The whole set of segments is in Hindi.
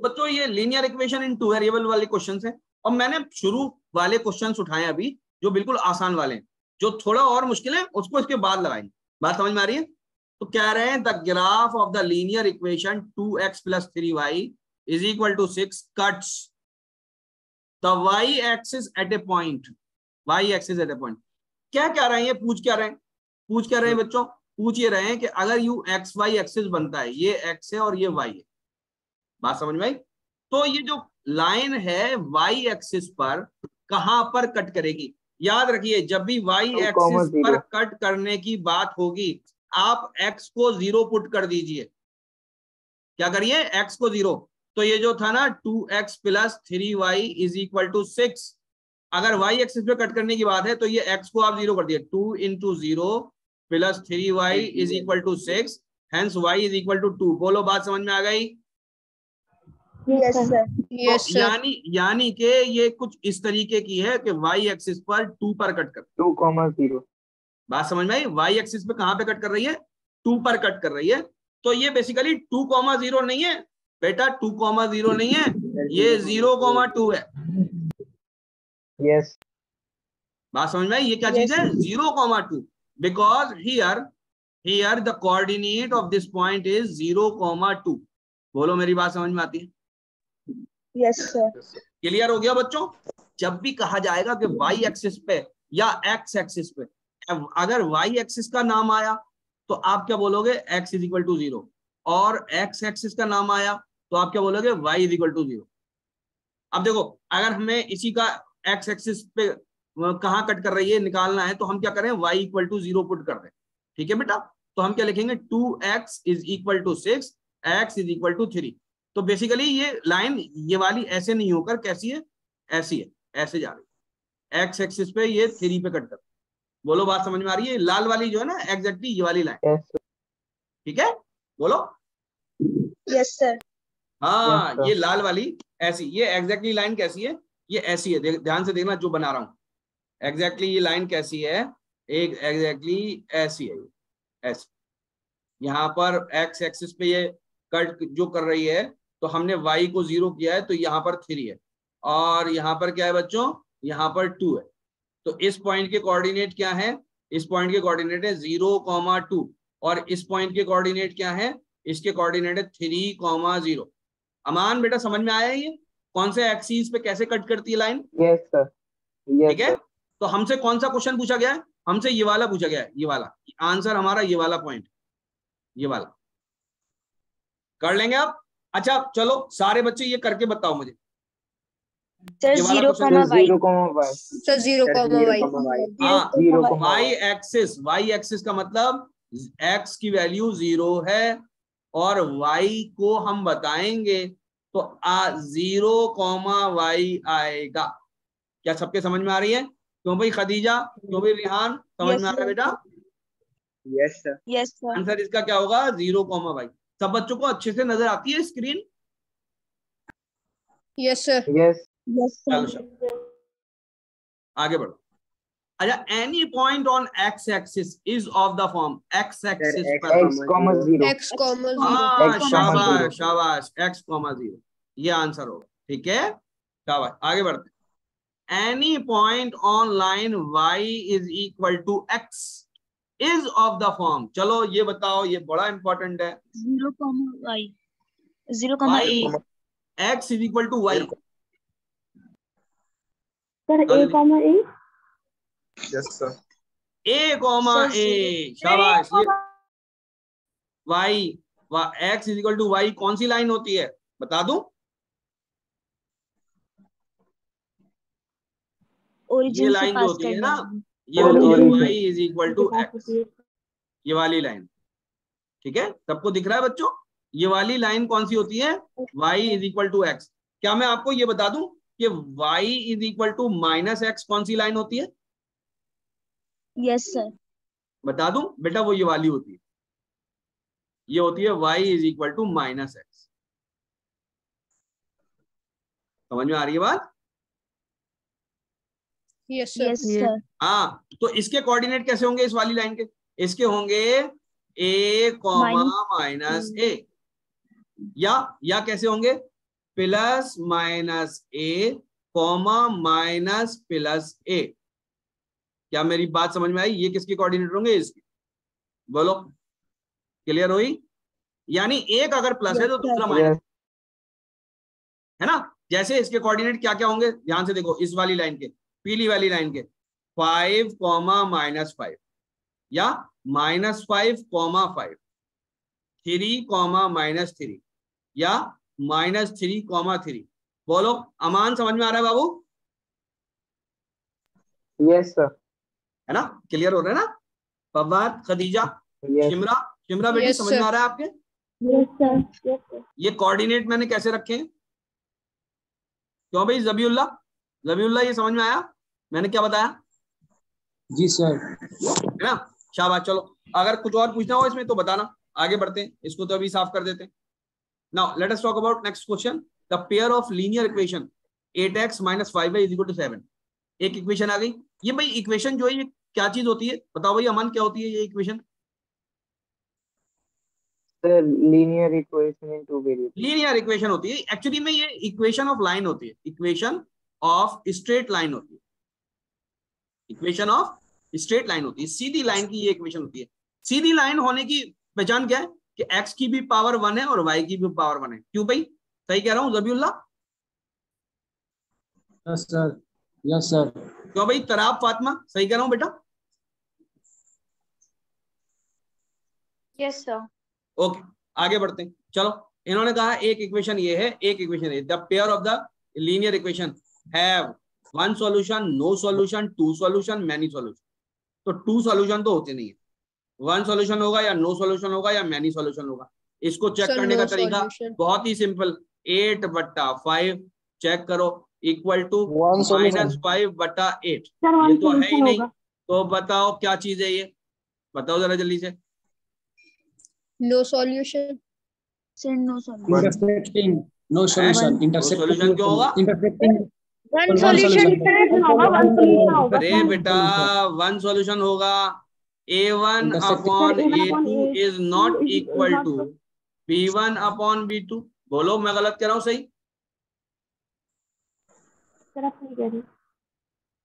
बच्चों ये linear equation in two variable वाले क्वेश्चन है, और मैंने शुरू वाले क्वेश्चन उठाए अभी जो बिल्कुल आसान वाले हैं, जो थोड़ा और मुश्किल है उसको इसके बाद लगाएंगे। बात समझ में आ रही है? तो कह रहे हैं the graph of the linear equation 2x + 3y = 6 cuts the y axis at A point. y axis at A point क्या कह रहे हैं? ये पूछ क्या रहे हैं? पूछ क्या रहे हैं बच्चों? पूछ ये रहे हैं कि अगर यू एक्स वाई एक्सिस बनता है, ये x है और ये y है, बात समझ में आई? तो ये जो लाइन है y एक्सिस पर कहां पर कट करेगी? याद रखिए जब भी y एक्सिस पर कट करने की बात होगी आप x को 0 पुट कर दीजिए। क्या करिए? x को 0। तो ये जो था ना 2x + 3y = 6, अगर y एक्सिस पे कट करने की बात है तो ये x को आप 0 कर दिए। 2 × 0 + 3y = 6, हेंस y = 2। बोलो बात समझ में आ गई? Yes sir. Yes sir. यानी कि ये कुछ इस तरीके की है कि y एक्सिस पर 2 पर कट कर 2,0। बात समझ में आई? y एक्सिस पे कहां पे कट कर रही है? 2 पर कट कर रही है। तो ये बेसिकली 2,0 नहीं है बेटा, 2,0 नहीं है, ये 0,2 है। यस। बात समझ में आई? ये क्या चीज है? 0,2, because here the coordinate of this point is 0,2। बोलो मेरी बात समझ में आती है? Yes sir. क्लियर हो गया बच्चों? जब भी कहा जाएगा कि y एक्सिस पे या x एक्सिस पे, अगर y एक्सिस का नाम आया तो आप क्या बोलोगे? x = 0, और x एक्सिस का नाम आया तो आप क्या बोलोगे? y = 0। अब देखो अगर हमें इसी का x एक्सिस पे कहां कट कर रही है निकालना है तो हम क्या करें? y = 0 पुट कर दें। ठीक है बेटा? तो हम क्या लिखेंगे? 2x = 6, x = 3। तो बेसिकली ये लाइन ये वाली ऐसे नहीं होकर कैसी है? ऐसी है, ऐसे जा रही है x एक्सिस पे, ये 3 पे कट कर। बोलो बात समझ में आ रही है? लाल वाली जो है ना एग्जैक्टली ये वाली लाइन। ठीक है? बोलो। Yes sir. हाँ ये लाल वाली ऐसी, ये एग्जैक्टली लाइन कैसी है? ये ऐसी है, ध्यान से देखना जो बना रहा हूं। एग्जैक्टली ये लाइन कैसी है? एक एग्जैक्टली ऐसी है, ऐसी। यहाँ पर x एक्सिस पे ये कट जो कर रही है तो हमने y को 0 किया है, तो यहाँ पर 3 है, और यहाँ पर क्या है बच्चों? यहाँ पर 2 है। तो इस पॉइंट के कोऑर्डिनेट क्या है? इस पॉइंट के कोऑर्डिनेट है 0,2, और इस पॉइंट के कोऑर्डिनेट क्या है? इसके कोऑर्डिनेट है 3,0। अमान बेटा समझ में आया है ये कौन से एक्सिस पे कैसे कट करती है लाइन? Yes sir. ठीक है? तो हमसे कौन सा क्वेश्चन पूछा गया है? हमसे ये वाला पूछा गया है, ये वाला आंसर हमारा, ये वाला पॉइंट, ये वाला कर लेंगे आप। अच्छा चलो सारे बच्चे ये करके बताओ मुझे। Sir 0,y। Sir 0,y। हाँ y एक्सिस का मतलब x की वैल्यू 0 है, और y को हम बताएंगे तो 0,y आएगा। क्या सबके समझ में आ रही है? क्यों भाई खदीजा, क्यों भाई रिहान, समझ में आ रहा है बेटा? Yes sir. Yes sir. Answer इसका क्या होगा? 0,y। सब बच्चों को अच्छे से नजर आती है स्क्रीन? Yes sir. यस। चलो आगे बढ़ो। अच्छा, any point on x axis is of the form x axis पर x, 0। शाबाश शाबाश, x,0 ये आंसर होगा। ठीक है, शाबाश। आगे बढ़ते हैं। Any point on line y = x is of the form. चलो ये बताओ, ये बड़ा इंपॉर्टेंट है। 0,y। y x = y। Sir a, yes sir. a, शाबाश। ये x = y कौन सी लाइन होती है बता दूं? ये लाइन जो होती है ना, ये होती है y = x, ये वाली लाइन। ठीक है, सबको दिख रहा है बच्चों? ये वाली लाइन कौन सी होती है? y = x। क्या मैं आपको ये बता दूं कि y = -x कौन सी लाइन होती है? Yes sir. बता दूं बेटा? वो ये वाली होती है, ये होती है y = -x। समझ में आ रही है बात? Yes sir. हाँ, तो इसके कोऑर्डिनेट कैसे होंगे इस वाली लाइन के? इसके होंगे a, -a, या कैसे होंगे? प्लस माइनस ए कॉमा माइनस प्लस ए। क्या मेरी बात समझ में आई? ये किसके कोऑर्डिनेट होंगे? इसके। बोलो, क्लियर हुई? यानी एक अगर प्लस है तो दूसरा माइनस है ना। जैसे इसके कोऑर्डिनेट क्या क्या होंगे ध्यान से देखो, इस वाली लाइन के, पीली वाली लाइन के 5 कॉमा माइनस 5 या माइनस 5 कॉमा 5, 3 कॉमा माइनस 3 या माइनस 3 कॉमा 3। बोलो अमान, समझ में आ रहा है बाबू? Yes sir. है ना, क्लियर हो रहा है ना? फवाद, खदीजा, शिमरा, शिमरा बेटी समझ में आ रहा है आपके? Yes sir. ये कोऑर्डिनेट मैंने कैसे रखे हैं? क्यों भाई जबीउल्लाह, जबीउल्लाह ये समझ में आया मैंने क्या बताया? जी सर। है ना, शाबाश। चलो अगर कुछ और पूछना हो इसमें तो बताना, आगे बढ़ते हैं। इसको तो अभी साफ कर देते हैं। Now let us talk about next question. The pair of linear equation 8x - 5y = 7। एक इक्वेशन आ गई। ये भाई इक्वेशन जो है ये क्या चीज होती है? बताओ भाई अमन, क्या होती है ये equation? Sir linear equation in two variable. Linear equation होती है। एक्चुअली में ये इक्वेशन ऑफ लाइन होती है, इक्वेशन ऑफ स्ट्रेट लाइन होती है, इक्वेशन ऑफ स्ट्रेट लाइन होती है। सीधी लाइन की ये इक्वेशन होती है। सीधी लाइन होने की पहचान क्या है? कि x की भी पावर 1 है और y की भी पावर 1 है। क्यों भाई, सही कह रहा हूँ Zabihullah? Yes sir, yes sir. क्यों भाई तराब, फातिमा, सही कह रहा हूँ बेटा? Yes sir. ओके, आगे बढ़ते हैं। चलो, इन्होंने कहा एक इक्वेशन ये है, एक इक्वेशन है। The pair of the linear equation have one solution, no solution, two solution, many solution. तो टू सॉल्यूशन तो होते नहीं है, वन सॉल्यूशन होगा या नो सॉल्यूशन होगा या मेनी सॉल्यूशन होगा। इसको चेक करने का तरीका बहुत ही सिंपल, 8/5 चेक करो इक्वल टू -5/8। ये तो है ही नहीं, तो बताओ क्या चीज है ये? बताओ जरा जल्दी से। No solution. No solution. Intersecting, no solution, intersecting. Solution क्यों होगा? इंटरसेक्टिंग वन सॉल्यूशन होगा। अरे बेटा, वन सॉल्यूशन होगा। A1 upon A2 is not equal to B1 upon B2। बोलो मैं गलत कह रहा हूँ सही?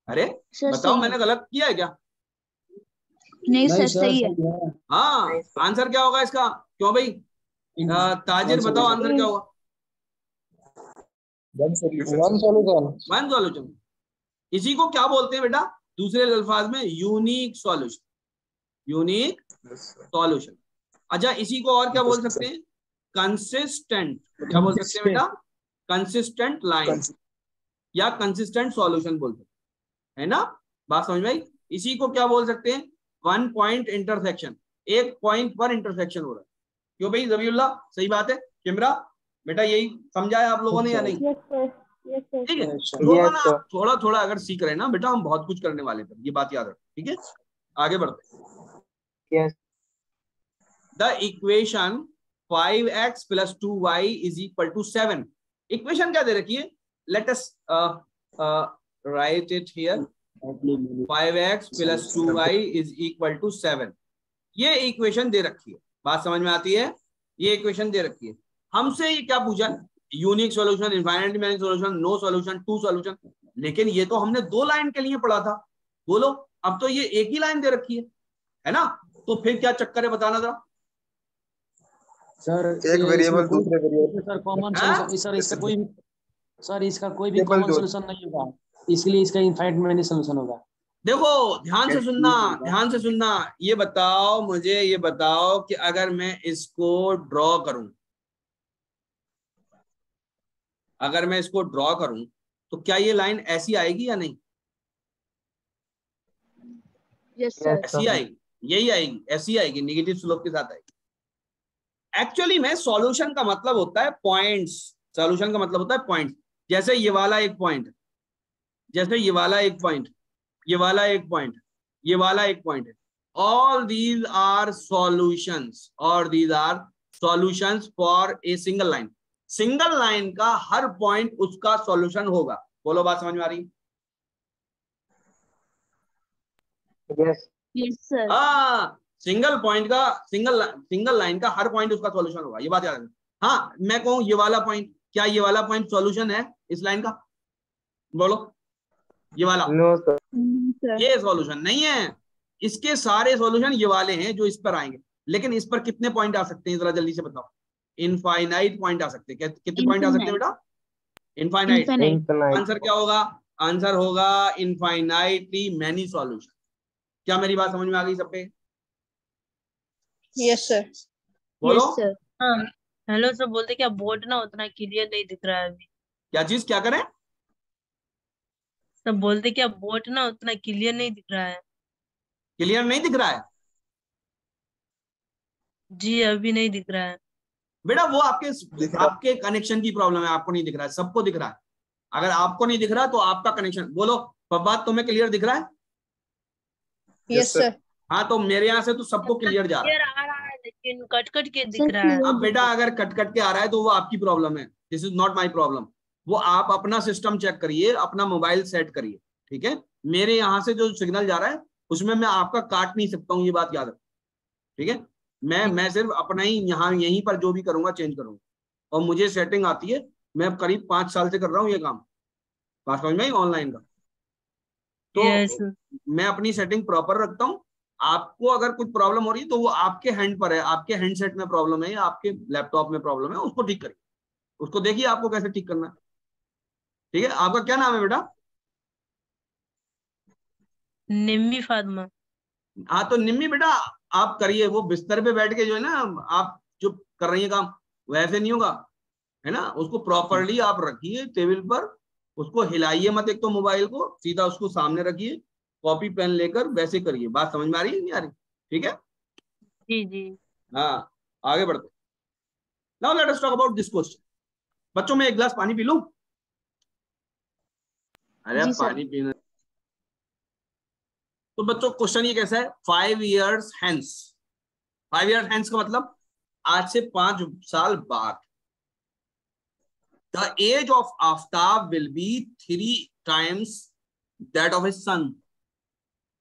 अरे बताओ मैंने गलत किया है क्या? नहीं सर, सही है। हाँ, आंसर क्या होगा इसका? क्यों भाई ताजिर, बताओ आंसर क्या होगा? One solution. One solution. इसी को क्या बोलते हैं बेटा दूसरे अल्फाज में? Unique solution, unique solution. अच्छा, इसी को और क्या बोल सकते हैं? कंसिस्टेंट। क्या बोल सकते हैं बेटा? कंसिस्टेंट लाइन या कंसिस्टेंट सॉल्यूशन बोलते हैं, है ना? बात समझ में आई? इसी को क्या बोल सकते हैं? वन पॉइंट इंटरसेक्शन, एक पॉइंट पर इंटरसेक्शन हो रहा है। क्यों भाई जबीउल्लाह, सही बात है। शिमरा बेटा यही समझाया आप लोगों ने या नहीं? ठीक है, थोड़ा थोड़ा अगर सीख रहे हैं ना बेटा, हम बहुत कुछ करने वाले थे, ये बात याद रखो। ठीक है, आगे बढ़ते हैं। The equation 5x + 2y = 7। Equation क्या दे रखी है? Let us right it here. 5x + 2y = 7। ये इक्वेशन दे रखी है। बात समझ में आती है? ये इक्वेशन दे रखी है। हमसे ये क्या पूछा? Unique solution, infinite many solution, no solution, two solution. लेकिन ये तो हमने दो लाइन के लिए पढ़ा था। बोलो, अब तो ये एक ही लाइन दे रखी है ना? तो फिर क्या चक्कर है, बताना जरा। सर एक वेरिएबल दूसरे variable. Sir common solution sir, इसका कोई भी कॉमन सॉल्यूशन नहीं होगा, इसलिए इसका इनफाइनाइट मेनी सॉल्यूशन होगा। देखो ध्यान से सुनना, ध्यान से सुनना। ये बताओ मुझे, ये बताओ कि अगर मैं इसको ड्रॉ करूं, अगर मैं इसको ड्रॉ करूं तो क्या ये लाइन ऐसी आएगी या नहीं? Yes sir. ऐसी आएगी, यही आएगी, ऐसी आएगी, नेगेटिव स्लोप के साथ आएगी। एक्चुअली में सॉल्यूशन का मतलब होता है पॉइंट्स। सॉल्यूशन का मतलब होता है पॉइंट्स। जैसे ये वाला एक पॉइंट, जैसे ये वाला एक पॉइंट, ये वाला एक पॉइंट, ये वाला एक पॉइंट है। ऑल दीज आर सॉल्यूशंस, और these are solutions for a single line. Single line का हर पॉइंट उसका सॉल्यूशन होगा। बोलो, बात समझ में आ रही? Yes yes sir. हाँ, सिंगल पॉइंट का, सिंगल लाइन का हर पॉइंट उसका सॉल्यूशन होगा, ये बात याद रखना। हाँ, मैं कहूं ये वाला पॉइंट, क्या ये वाला पॉइंट सॉल्यूशन है इस लाइन का? बोलो, ये वाला नो सर। सर ये सॉल्यूशन नहीं है। इसके सारे सॉल्यूशन ये वाले हैं जो इस पर आएंगे। लेकिन इस पर कितने पॉइंट आ सकते हैं, जरा जल्दी से बताओ। इनफाइनाइट पॉइंट आ सकते हैं। कितने पॉइंट आ सकते हैं बेटा? इनफाइनाइट। इनफाइनाइट। आंसर क्या होगा? आंसर होगा इनफाइनाइटली मैनी सॉल्यूशन। क्या मेरी बात समझ में आ गई सब पे? Yes sir. बोलो। Yes sir. हाँ हेलो सर, बोलते क्या बोर्ड ना उतना क्लियर नहीं दिख रहा है अभी। क्या चीज, क्या करें? सब बोलते क्या बोर्ड ना उतना क्लियर नहीं दिख रहा है। क्लियर नहीं दिख रहा है जी अभी नहीं दिख रहा है। बेटा? वो आपके कनेक्शन की प्रॉब्लम है। आपको नहीं दिख रहा है, सबको दिख रहा है। अगर आपको नहीं दिख रहा तो आपका कनेक्शन। बोलो, बात तुम्हें क्लियर दिख रहा है? Yes sir. हाँ, तो मेरे यहाँ से तो सबको क्लियर जा रहा है। क्लियर आ रहा है लेकिन कट कट के दिख सर रहा है। अब बेटा अगर कट कट के आ रहा है तो वो आपकी प्रॉब्लम है, this is not my problem. वो आप अपना सिस्टम चेक करिए, अपना मोबाइल सेट करिए, ठीक है? मेरे यहाँ से जो सिग्नल जा रहा है उसमें मैं आपका काट नहीं सकता हूँ, ये बात याद रखो, ठीक है? मैं सिर्फ अपना ही यहाँ यहीं पर जो भी करूंगा चेंज करूंगा। और मुझे सेटिंग आती है, मैं करीब 5 साल से कर रहा हूँ ये काम, बात समझ में ऑनलाइन का। यस तो मैं अपनी सेटिंग प्रॉपर रखता हूँ। आपको अगर कुछ प्रॉब्लम हो रही है तो वो आपके हैंड पर है, आपके हैंडसेट में प्रॉब्लम है या आपके लैपटॉप में प्रॉब्लम है, उसको ठीक करिए। उसको देखिए आपको कैसे ठीक करना है, ठीक है? आपका क्या नाम है बेटा? निम्मी फातिमा। हाँ, तो निम्मी बेटा आप करिए। वो बिस्तर पे बैठ के जो है ना, आप जो कर रही है काम, वैसे नहीं होगा, है ना? उसको प्रॉपरली आप रखिए टेबल पर, उसको हिलाइए मत। एक तो मोबाइल को सीधा उसको सामने रखिए, कॉपी पेन लेकर वैसे करिए। बात समझ में आ रही है नहीं आ रही? ठीक है? जी जी। हाँ, आगे बढ़ते। Now let us talk about this question. बच्चों, मैं एक गिलास पानी पी लूं? अरे जी सर। पानी पीना। तो बच्चों क्वेश्चन ये कैसा है? 5 years hence। 5 years hence का मतलब आज से 5 साल बाद। The age of Aftab will be 3 times that of his son.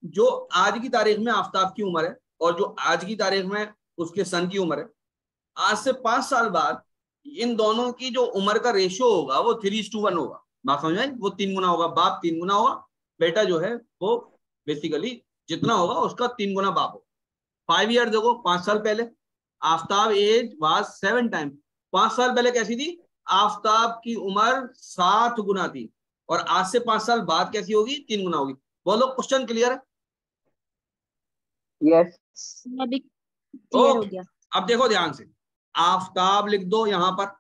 जो आज की तारीख में आफ्ताब की उम्र है और जो आज की तारीख में उसके सन की उम्र है, आज से 5 साल बाद इन दोनों की जो उम्र का रेशियो होगा वो 3:1 होगा। बात समझ में? वो 3 गुना होगा। बाप 3 गुना होगा, बेटा जो है वो बेसिकली जितना होगा उसका 3 गुना बाप होगा। 5 years देखो, 5 साल पहले आफ्ताब एज वाज 7 times। 5 साल पहले कैसी थी? आफ्ताब की उम्र 7 गुना थी। और आज से 5 साल बाद कैसी होगी? 3 गुना होगी। बोलो, क्वेश्चन क्लियर है? यस। अभी क्लियर हो ओके, गया। अब देखो ध्यान से। आफ्ताब लिख दो यहां पर,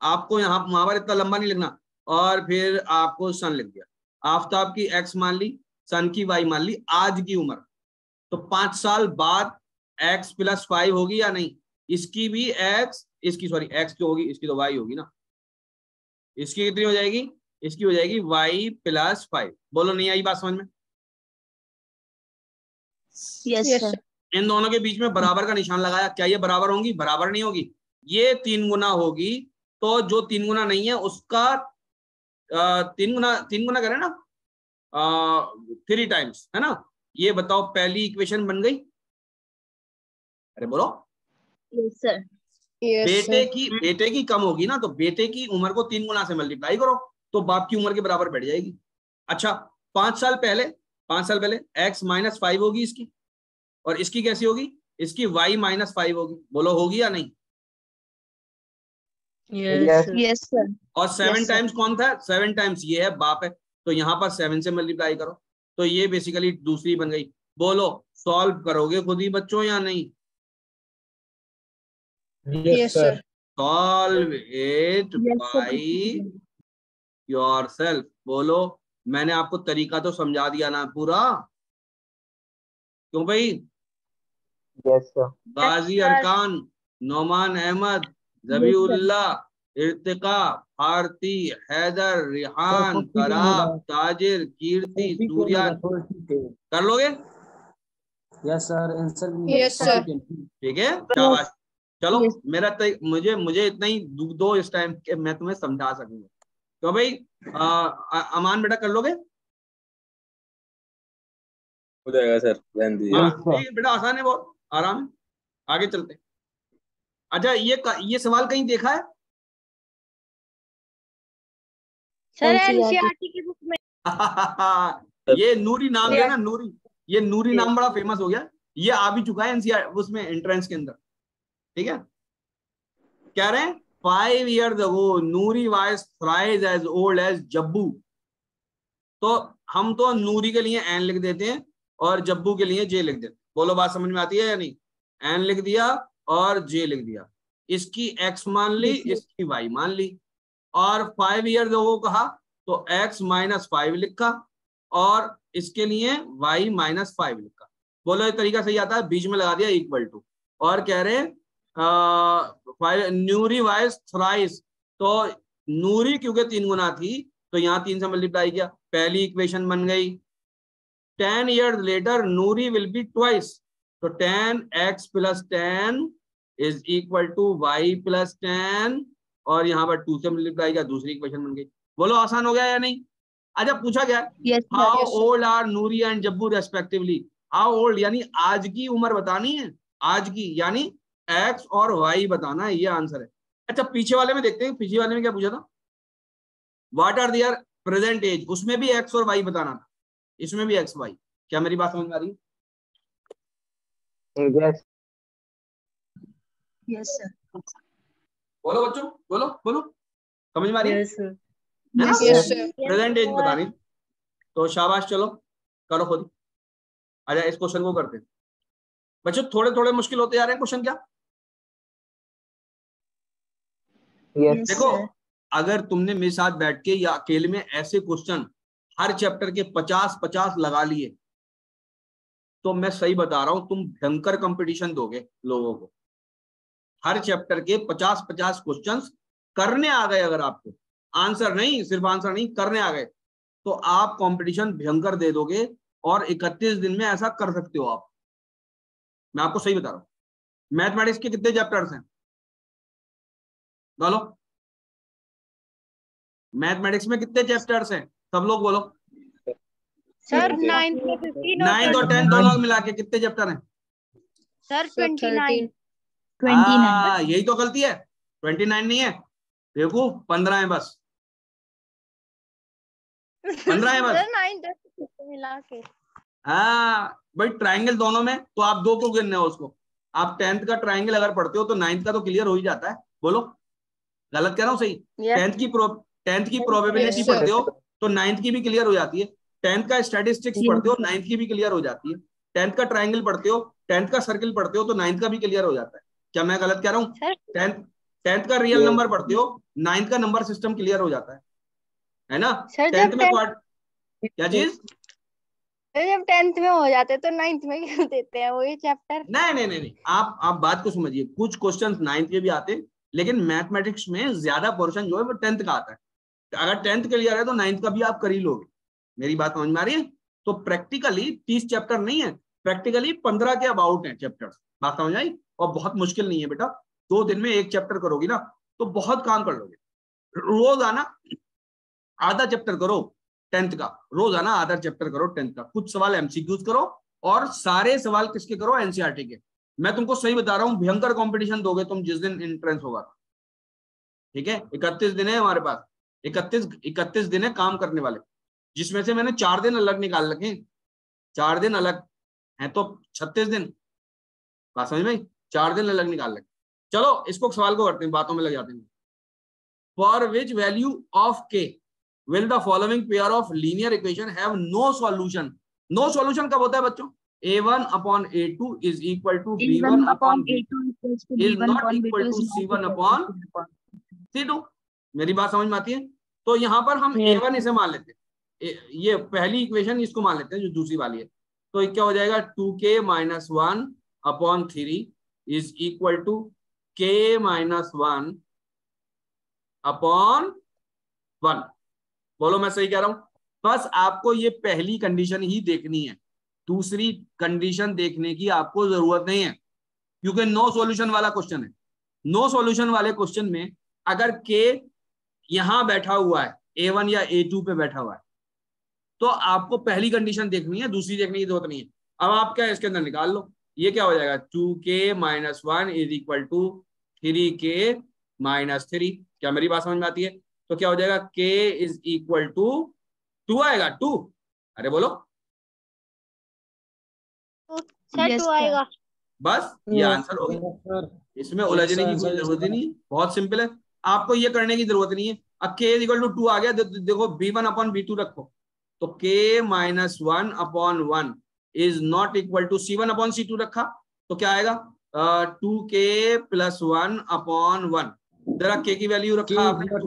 आपको यहाँ वहां पर इतना लंबा नहीं लिखना। और फिर आपको सन लिख दिया। आफ्ताब की एक्स मान ली, सन की वाई मान ली, आज की उम्र। तो 5 साल बाद x+5 होगी या नहीं? इसकी भी एक्स, इसकी सॉरी एक्स क्यों होगी, इसकी तो वाई होगी ना। इसकी कितनी हो जाएगी? इसकी हो जाएगी y+5। बोलो, नहीं आई बात समझ में? Yes sir. इन दोनों के बीच में बराबर का निशान लगाया, क्या ये बराबर होंगी? बराबर नहीं होगी। ये 3 गुना होगी, तो जो 3 गुना नहीं है उसका 3 गुना करें ना, 3 times, है ना? ये बताओ, पहली इक्वेशन बन गई? अरे बोलो। Yes sir. बेटे की कम होगी ना, तो बेटे की उम्र को 3 गुना से मल्टीप्लाई करो तो बाप की उम्र के बराबर बैठ जाएगी। अच्छा, 5 साल पहले, 5 साल पहले x-5 होगी इसकी, और इसकी कैसी होगी? इसकी y-5 होगी। बोलो, होगी या नहीं? Yes yes sir. और 7 Yes, sir. टाइम्स कौन था? 7 टाइम्स ये है, बाप है। तो यहाँ पर 7 से मल्टीप्लाई करो, तो ये बेसिकली दूसरी बन गई। बोलो, सॉल्व करोगे खुद ही बच्चों या नहीं? Yes sir. Solve it Yes, sir. By yourself. बोलो, मैंने आपको तरीका तो समझा दिया ना पूरा? क्यों भाई? Yes sir. गाजी अरकान, नोमान अहमद, जबीउल्लाह, इर्तिका, भारती, हैदर, रिहान, फराब, ताजिर, कीर्ति, सूर्या, कर लोगे? Yes sir, answer Yes, sir. ठीक है, शाबाश। चलो, Yes. मुझे इतना ही दो इस टाइम के, मैं तुम्हें समझा सकूंगा। तो भाई अमान बेटा कर लोगे? हो जाएगा सर, रहने दीजिए। हाँ, Yes, sir. ठीक है बेटा, आसान है बहुत, आराम है। आगे चलते हैं। अच्छा, ये सवाल कहीं देखा है? सर NCERT एनसीईआरटी की बुक में ये नूरी नाम दिया ना, नूरी, ये नूरी नाम बड़ा फेमस हो गया, ये आ भी चुका है एनसीआर उसमें एंट्रेंस के अंदर। ठीक है, कह रहे हैं 5 years ago Noori was thrice as old as Jabbu. तो हम तो नूरी के लिए एन लिख देते हैं और जब्बू के लिए जे लिख देते हैं। बोलो बात समझ में आती है या नहीं? एन लिख दिया और जे लिख दिया, इसकी एक्स मान ली, इसकी वाई मान ली, और 5 years ago कहा तो x - 5 लिखा और इसके लिए y - 5 लिखा। बोलो ये तरीका सही आता है, बीच में लगा दिया इक्वल टू, और कह रहे नूरी वाइज थ्राइस, तो नूरी क्योंकि 3 गुना थी तो यहाँ 3 से मल्टीप्लाई किया, पहली इक्वेशन बन गई। 10 years later Noori will be twice, तो 10x + 10 is equal to y + 10, और यहाँ पर 2 से मल्टीप्लाई किया, दूसरी इक्वेशन बन गई। बोलो आसान हो गया या नहीं? अच्छा पूछा गया Yes, sir. How old are Noori and Jabbu respectively. How old यानी आज की उम्र बतानी है, आज की यानी x और y बताना है, ये आंसर है। अच्छा पीछे वाले में देखते हैं, पीछे वाले में क्या पूछा था, what are their present age, उसमें भी x और y बताना था, इसमें भी x y। क्या मेरी बात समझ में आ रही है? Yes. Yes, sir. बोलो बच्चों, बोलो बोलो, समझ में आ रही है? यस सर है ना? Yes, sir. प्रेजेंट एज बतानी, तो शाबाश, चलो करो खुद। अच्छा इस क्वेश्चन को करते हैं बच्चों, थोड़े थोड़े मुश्किल होते जा रहे हैं क्वेश्चन। क्या Yes. Yes, देखो, sir. अगर तुमने मेरे साथ बैठ के या अकेले में ऐसे क्वेश्चन हर चैप्टर के 50-50 लगा लिए, तो मैं सही बता रहा हूं तुम भयंकर कंपटीशन दोगे लोगों को। हर चैप्टर के 50-50 क्वेश्चंस करने आ गए, अगर आपको आंसर नहीं, सिर्फ आंसर नहीं करने आ गए, तो आप कंपटीशन भयंकर दे दोगे, और 31 दिन में ऐसा कर सकते हो आप। मैं आपको सही बता रहा हूं। मैथमेटिक्स के कितने चैप्टर्स हैं बोलो? मैथमेटिक्स में कितने चैप्टर्स हैं, सब लोग बोलो। सर 20. 9th में 15 और 9th और 10th दोनों मिला के कितने चैप्टर हैं? सर 29 हाँ यही तो गलती है, 29 नहीं है, देखो 15 है बस, 15 है बस। सर 9 मिला के हाँ भाई, ट्राइंगल दोनों में, तो आप 2 को गिनने हो उसको। आप 10th का ट्राइंगल अगर पढ़ते हो तो 9th का तो क्लियर हो ही जाता है। बोलो गलत कह रहा हूँ सही? 10th की प्रोबेबिलिटी पढ़ते हो तो 9th की भी क्लियर हो जाती है। 10th का स्टैटिस्टिक्स पढ़ते हो 9th की भी क्लियर हो जाती है। 10th का ट्राइंगल पढ़ते हो, 10th का सर्किल पढ़ते हो तो 9th का भी क्लियर हो जाता है। क्या मैं गलत कह रहा हूँ? सर 10th का रियल नंबर पढ़ते हो, 9th का नंबर सिस्टम क्लियर हो जाता है ना? सर 10th में जब क्या चीज? जब 10th में हो जाते तो 9th में क्यों देते हैं वही चैप्टर? नहीं, आप बात को समझिए। कुछ क्वेश्चंस 9th के भी आते हैं, लेकिन मैथमेटिक्स में ज्यादा पोर्शन जो है वो 10th का आता है। अगर 10th क्लियर है तो 9th का भी आप कर ही लोगे। मेरी बात समझ में आ रही है? तो प्रैक्टिकली 30 चैप्टर नहीं है, प्रैक्टिकली 15 के अबाउट है चैप्टर्स। बात समझ आई? और बहुत मुश्किल नहीं है बेटा, 2 दिन में 1 चैप्टर करोगी ना तो बहुत काम कर लोगे। रोजाना आधा चैप्टर करो 10th का, रोजाना आधा चैप्टर करो 10th का। कुछ सवाल एमसीक्यूज करो और सारे सवाल किसके करो? एनसीईआरटी के। मैं तुमको सही बता रहा हूँ, भयंकर कंपटीशन दोगे तुम जिस दिन एंट्रेंस होगा। ठीक है, 31 दिन है हमारे पास, 31 दिन है काम करने वाले, जिसमें से मैंने 4 दिन अलग निकाल रखे। 4 दिन अलग है तो 36 दिन। बात समझ में? 4 दिन अलग निकाल रखे। चलो इसको सवाल को करते हैं, बातों में लग जाते हैं। फॉर विच वैल्यू ऑफ के will the following pair of linear equation have no solution? No solution कब होता है बच्चों? a1 upon a2 is equal to b1 upon b2 is not equal to c1 upon c2। मेरी बात समझ में आती है? तो यहाँ पर हम a1 इसे मान लेते हैं, ये पहली इक्वेशन इसको मान लेते हैं जो दूसरी वाली है। तो क्या हो जाएगा? 2k - 1 upon 3 is equal to k - 1 upon 1। बोलो मैं सही कह रहा हूं? बस आपको ये पहली कंडीशन ही देखनी है, दूसरी कंडीशन देखने की आपको जरूरत नहीं है, क्योंकि नो सॉल्यूशन वाला क्वेश्चन है। नो सॉल्यूशन वाले क्वेश्चन में अगर के यहां बैठा हुआ है, a1 या a2 पे बैठा हुआ है, तो आपको पहली कंडीशन देखनी है, दूसरी देखने की जरूरत नहीं है। अब आप क्या इसके अंदर निकाल लो, ये क्या हो जाएगा? 2k - 1 is equal to 3k - 3। क्या मेरी बात समझ में आती है? तो क्या हो जाएगा, k इज इक्वल टू 2 आएगा, 2। अरे बोलो, सर Yes, 2 sir. आएगा। बस ये आंसर हो गया। सर इसमें उलझने की कोई जरूरत ही नहीं है, बहुत सिंपल है, आपको ये करने की जरूरत नहीं है। अब k इज इक्वल टू 2 आ गया, देखो b1 अपॉन b2 रखो, तो k minus 1 upon 1 is not equal to c1 upon c2 रखा, तो क्या आएगा 2k प्लस 1 अपॉन 1। जरा k की वैल्यू रखा आपने 2,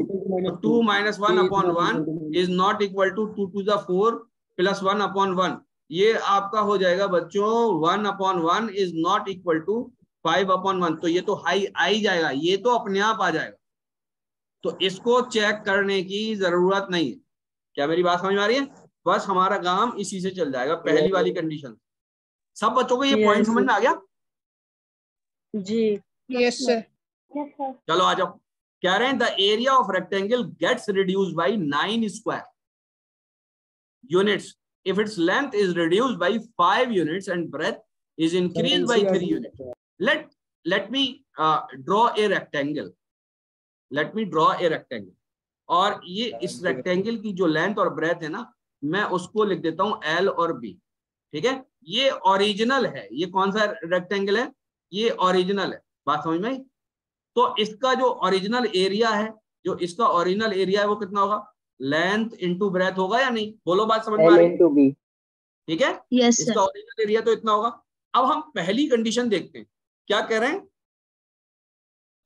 तो 2 minus 1 upon 1 is not equal to 2 to the 4 plus 1 upon 1। ये आपका हो जाएगा बच्चों 1 upon 1 is not equal to 5 upon 1। तो ये तो हाई आ ही जाएगा, ये तो अपने आप आ जाएगा, तो इसको चेक करने की जरूरत नहीं है। क्या मेरी बात समझ में आ रही है? बस हमारा काम इसी से चल जाएगा, पहली वाली कंडीशन। सब बच्चों को ये पॉइंट समझ में आ गया? जी। Yes, sir. चलो आ जाओ। कह रहे हैं the area of rectangle gets reduced by 9 square units if its length is reduced by 5 units and breadth is increased by 3 units. Let me draw a rectangle. Let me draw a rectangle. और ये इस रेक्टेंगल की जो लेंथ और ब्रेथ है ना, मैं उसको लिख देता हूं L और B। ठीक है, ये ओरिजिनल है। ये कौन सा रेक्टेंगल है? ये ओरिजिनल है। बात समझ में आई? तो इसका जो ओरिजिनल एरिया है, जो इसका ओरिजिनल एरिया है वो कितना होगा? लेंथ इंटू ब्रेथ होगा या नहीं? बोलो, बात समझ में आ L रही? into B. ठीक है, Yes, इसका sir. ओरिजिनल एरिया तो इतना होगा। अब हम पहली कंडीशन देखते हैं, क्या कह रहे हैं?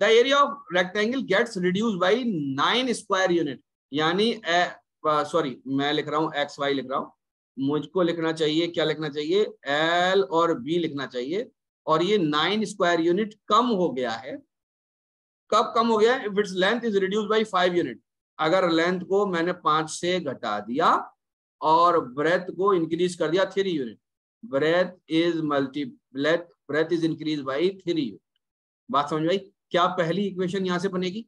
The area of rectangle gets reduce by 9 square unit, यानी सॉरी मैं लिख रहा हूं XY लिख रहा हूं, मुझको लिखना चाहिए, क्या लिखना चाहिए? L और B लिखना चाहिए। और ये 9 स्क्वायर यूनिट कम हो गया है। कब कम हो गया? If its length is reduce by 5 unit, अगर लेंथ को मैंने 5 से घटा दिया और ब्रेथ को इंक्रीज कर दिया 3 unit, breadth is increase by 3 unit. बात समझ में आई? क्या पहली इक्वेशन यहां से बनेगी?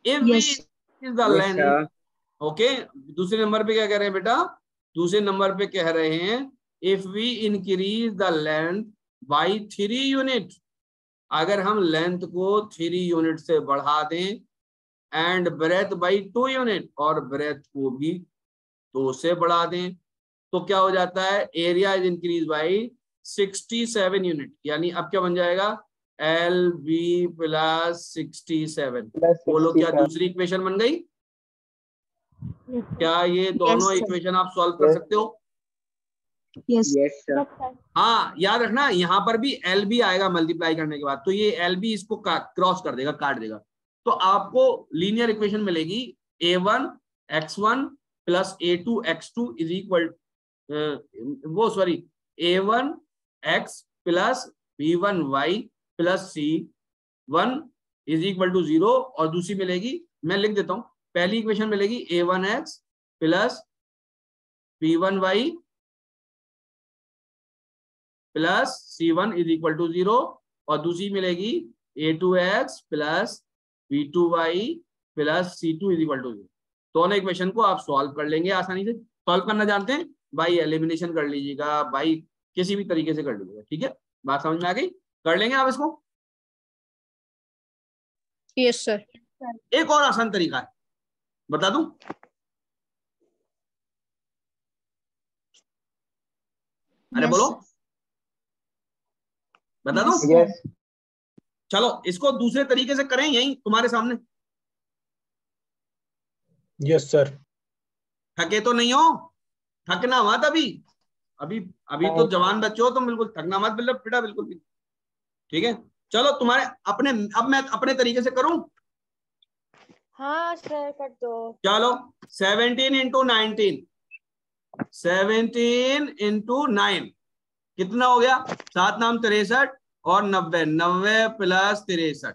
If Yes. Is the length, okay. दूसरे नंबर पे क्या कह रहे हैं बेटा? दूसरे नंबर पे कह रहे हैं if we increase the length by 3 unit, अगर हम लेंथ को 3 यूनिट से बढ़ा दें, एंड ब्रेथ बाय 2 यूनिट, और ब्रेथ को भी 2 से बढ़ा दें, तो क्या हो जाता है? Area is increase bye 67 unit. यानी अब क्या बन जाएगा? LB plus 67। बोलो, क्या दूसरी इक्वेशन बन गई? क्या ये दोनों Yes, sir. इक्वेशन आप सॉल्व कर सकते हो? Yes. Yes, sir. हाँ, याद रखना यहाँ पर भी LB आएगा मल्टीप्लाई करने के बाद, तो ये LB इसको क्रॉस कर देगा, काट देगा, तो आपको लीनियर इक्वेशन मिलेगी A1 x1 plus A2 x2 is equal A1 x plus B1 y plus C1 is equal to 0। और दूसरी मिलेगी, मैं लिख देता हूं, पहली इक्वेशन मिलेगी A1 x plus B1 y plus C1 is equal to 0, और दूसरी मिलेगी A2 x plus B2 y plus C2 is equal to 0। दोनों इक्वेशन को आप सॉल्व कर लेंगे आसानी से। सॉल्व करना जानते हैं? बाई एलिमिनेशन कर लीजिएगा, बाई किसी भी तरीके से कर लीजिएगा। ठीक है, बात समझ में आ गई? कर लेंगे आप इसको? Yes, sir. एक और आसान तरीका है, बता दूं? अरे Yes, बोलो, sir. बता दूं? Yes. चलो इसको दूसरे तरीके से करें, यही तुम्हारे सामने। Yes sir. थके तो नहीं हो? थकना मत अभी, अभी अभी तो जवान बच्चे हो, तुम बिल्कुल थकना मत बेटा, बिल्कुल भी। ठीक है, चलो तुम्हारे अपने, अब मैं अपने तरीके से करूं? हाँ सर कर दो। चलो 17 इंटू 19, 17 इंटू 9 कितना हो गया? 7 नाम 63 और 90, 90 प्लस 63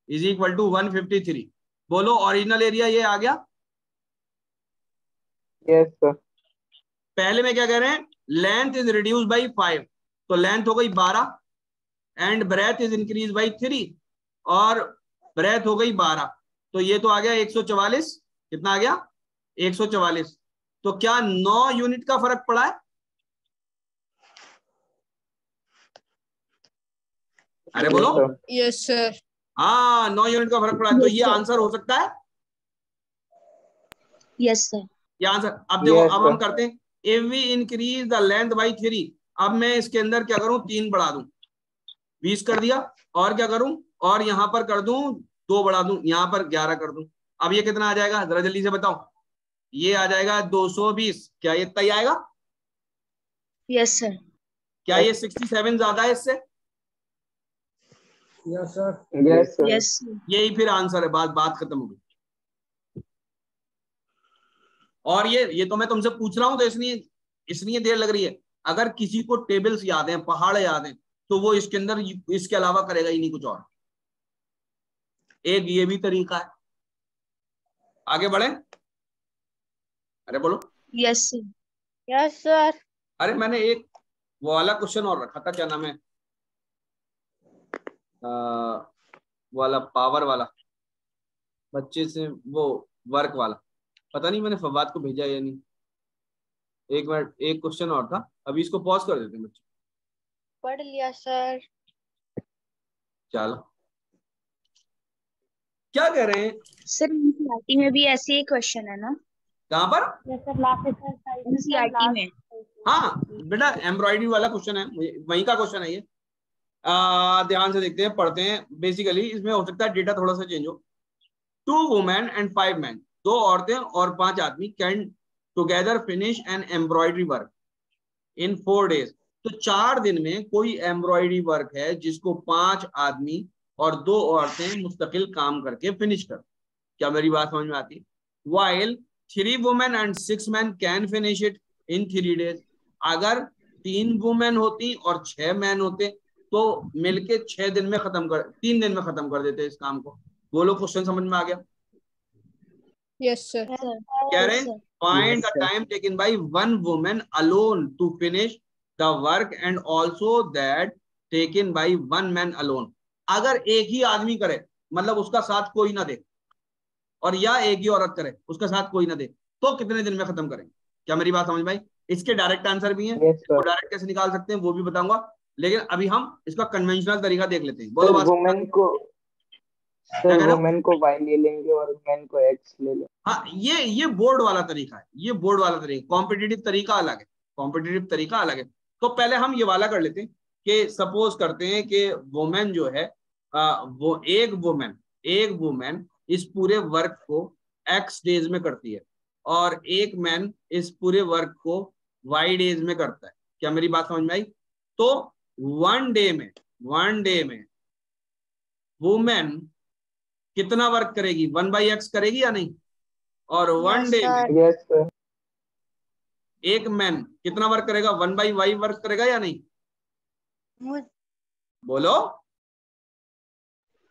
इज इक्वल टू 153। बोलो, ओरिजिनल एरिया ये आ गया? Yes, sir. पहले में क्या कह रहे हैं? लेंथ इज रिड्यूस बाई 5, तो लेंथ हो गई 12, and breadth is increase by 3, और ब्रेथ हो गई 12, तो ये तो आ गया 144। कितना आ गया? 144। तो क्या 9 यूनिट का फर्क पड़ा है? अरे बोलो। Yes, sir. हाँ 9 यूनिट का फर्क पड़ा है। तो ये आंसर हो सकता है। Yes sir. ये आंसर। अब देखो Yes, अब हम sir. करते हैं if we increase the length by 3। अब मैं इसके अंदर क्या करूं, 3 बढ़ा दूं, 20 कर दिया। और क्या करूं, और यहां पर कर दूं 2 बढ़ा दूं, यहां पर 11 कर दूं। अब ये कितना आ जाएगा, जरा जल्दी से बताओ। ये आ जाएगा 220। क्या ये तय आएगा? Yes sir. क्या ये 67 ज्यादा है इससे? Yes sir. Yes, sir. Yes. यही फिर आंसर है। बात खत्म हो गई। और ये तो मैं तुमसे पूछ रहा हूं तो इसलिए देर लग रही है। अगर किसी को टेबल्स याद हैं, पहाड़ याद हैं, तो वो इसके अंदर इसके अलावा करेगा ही नहीं कुछ और। एक ये भी तरीका है। आगे बढ़े। अरे बोलो। Yes sir. Yes sir. अरे मैंने एक वो वाला क्वेश्चन और रखा था, क्या नाम है, वाला पावर वाला, बच्चे से वो वर्क वाला। पता नहीं मैंने फवाद को भेजा या नहीं। एक मिनट, एक क्वेश्चन और था, अभी इसको पॉज कर देते हैं बच्चे। पढ़ लिया सर। चलो क्या कह रहे हैं सर एनसीईआरटी में भी ऐसे ही क्वेश्चन है ना? कहां पर? एनसीईआरटी में। हाँ बेटा एम्ब्रॉयडरी वाला क्वेश्चन है, वहीं का क्वेश्चन है ये। ध्यान से देखते हैं, पढ़ते हैं। बेसिकली इसमें हो सकता है डेटा थोड़ा सा चेंज हो। 2 वुमेन एंड 5 मैन, 2 औरतें और 5 आदमी can together finish an embroidery work in 4 days। तो 4 दिन में कोई एम्ब्रॉयडरी वर्क है जिसको 5 आदमी और 2 औरतें मुस्तकिल काम करके फिनिश कर। क्या मेरी बात समझ में आती है? While 3 women and 6 man can finish it in 3 days। अगर 3 वुमेन होती और 6 मैन होते तो मिलके 6 दिन में खत्म कर, 3 दिन में खत्म कर देते इस काम को। बोलो क्वेश्चन समझ में आ गया? Yes sir. कह रहे हैं find the time taken by 1 woman alone to finish the work and also that taken by 1 man alone. अगर एक ही आदमी करे, मतलब उसका साथ कोई ना दे, और या एक ही औरत करे उसका साथ कोई ना दे, तो कितने दिन में खत्म करेंगे? क्या मेरी बात समझ में आई? इसके डायरेक्ट आंसर भी हैं, Yes, sir. वो डायरेक्ट कैसे निकाल सकते हैं वो भी बताऊंगा। लेकिन अभी हम इसका कन्वेंशनल तरीका देख लेते हैं। Sir, बोलो बात। women को क्या कह रहे हो? women को Y ले लेंगे और men को X ले लेंगे। हाँ ये बोर्ड वाला तरीका है, ये बोर्ड वाला तरीका। कॉम्पिटिटिव तरीका अलग है, कॉम्पिटिटिव तरीका अलग है। तो पहले हम ये वाला कर लेते हैं कि सपोज करते हैं कि वुमेन जो है वो एक वुमेन इस पूरे वर्क को X डेज में करती है और एक मैन इस पूरे वर्क को Y डेज में करता है। क्या मेरी बात समझ में आई? तो 1 डे में वुमेन कितना वर्क करेगी? 1/x करेगी या नहीं? और 1 डे में Yes, sir. एक मैन कितना वर्क करेगा? 1/y वर्क करेगा या नहीं? बोलो।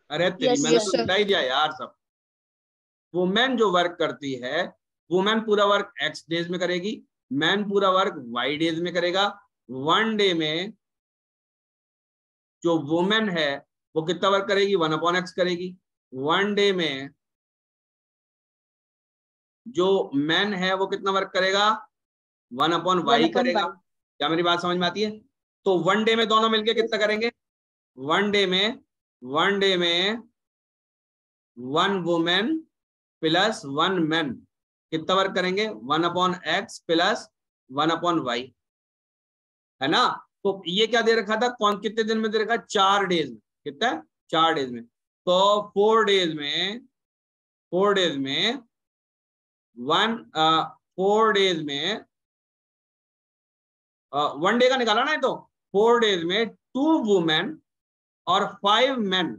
अरे तेरी Yes, मैंने yes, तो sir. मिला ही दिया यार सब। वुमेन जो वर्क करती है, वुमेन पूरा वर्क x डेज में करेगी, मैन पूरा वर्क y डेज में करेगा। 1 डे में जो वुमेन है वो कितना वर्क करेगी? 1/x करेगी। 1 डे में जो मैन है वो कितना वर्क करेगा? 1/y करेगा। क्या मेरी बात समझ में आती है? तो 1 डे में दोनों मिलके कितना करेंगे? 1 डे में 1 वुमेन प्लस 1 मैन कितना वर्क करेंगे? 1/x प्लस 1/y, है ना? तो ये क्या दे रखा था? कौन कितने दिन में दे रखा? 4 डेज में। कितना? 4 डेज में। तो 4 डेज में 4 डेज में 1 डे का निकाला ना, तो 4 डेज में 2 वुमेन और 5 मैन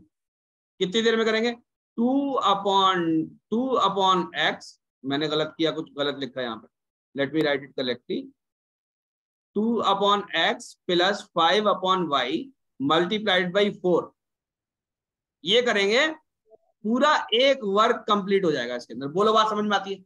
कितनी देर में करेंगे? 2/x। मैंने गलत किया, कुछ गलत लिखा है यहाँ पर, let me right it correctly. 2/x plus 5/y multiplied by 4। ये करेंगे, पूरा एक वर्क कंप्लीट हो जाएगा इसके अंदर। बोलो बात समझ में आती है?